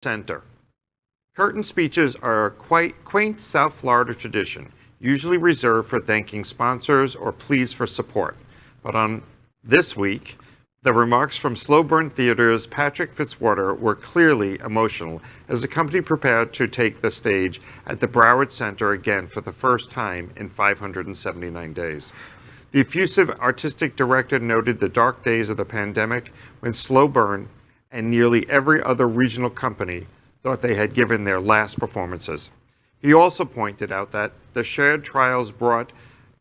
Center. Curtain speeches are a quite quaint South Florida tradition, usually reserved for thanking sponsors or pleas for support. But on this week, the remarks from Slow Burn Theater's Patrick Fitzwater were clearly emotional as the company prepared to take the stage at the Broward Center again for the first time in 579 days. The effusive artistic director noted the dark days of the pandemic when Slow Burn and nearly every other regional company thought they had given their last performances. He also pointed out that the shared trials brought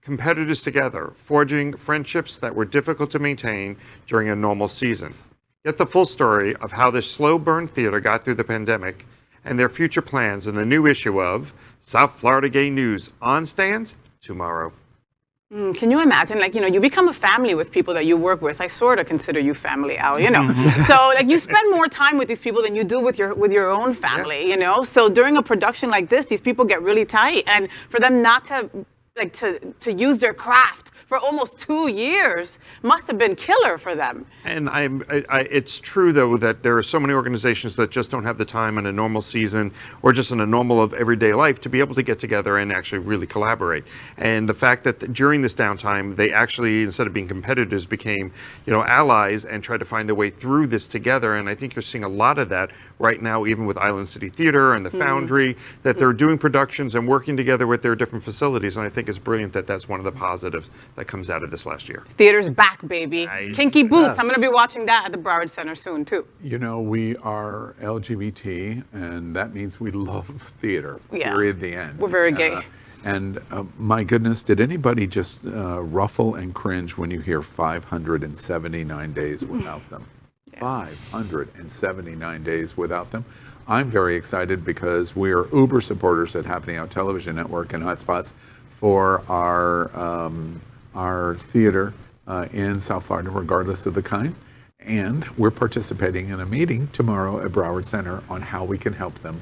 competitors together, forging friendships that were difficult to maintain during a normal season. Get the full story of how the Slow Burn Theater got through the pandemic and their future plans in the new issue of South Florida Gay News on stands tomorrow. Can you imagine, you become a family with people that you work with. I sort of consider you family, Al, So, you spend more time with these people than you do with your own family, So during a production like this, these people get really tight. And for them not to use their craft for almost 2 years must have been killer for them. And it's true, though, that there are so many organizations that just don't have the time in a normal season or just in a normal of everyday life to be able to get together and actually really collaborate. And the fact that during this downtime, they actually, instead of being competitors, became, allies and tried to find their way through this together. And I think you're seeing a lot of that right now, even with Island City Theater and the Foundry, that they're doing productions and working together with their different facilities. And I think it's brilliant that that's one of the positives that comes out of this last year. Theater's back, baby. Kinky Boots. I'm going to be watching that at the Broward Center soon, too. We are LGBT, and that means we love theater. Yeah. Period, the end. We're very gay. And my goodness, did anybody just ruffle and cringe when you hear 579 days without them? 579 days without them. I'm very excited because we are uber supporters at Happening Out Television Network and Hotspots for our theater in South Florida, regardless of the kind. And we're participating in a meeting tomorrow at Broward Center on how we can help them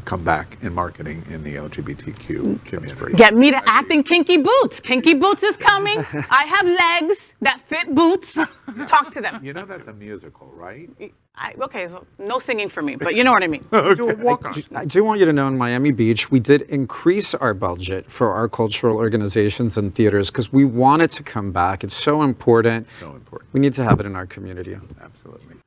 come back in marketing in the LGBTQ community. Get me to act in Kinky Boots. Kinky Boots is coming. I have legs that fit boots. Talk to them. That's a musical, right? Okay, so no singing for me, but you know what I mean. Do a walk-on. I do want you to know in Miami Beach, we did increase our budget for our cultural organizations and theaters because we want it to come back. It's so important. So important. We need to have it in our community. Absolutely.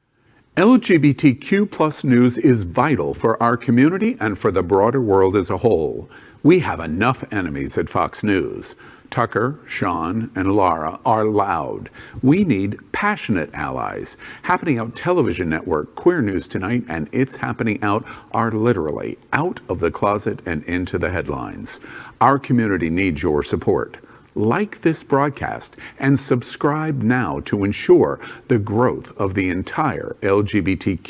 LGBTQ plus news is vital for our community and for the broader world as a whole. We have enough enemies at Fox News. Tucker, Sean, and Laura are loud. We need passionate allies. Happening Out Television Network, Queer News Tonight, and It's Happening Out are literally out of the closet and into the headlines. Our community needs your support. Like this broadcast and subscribe now to ensure the growth of the entire LGBTQ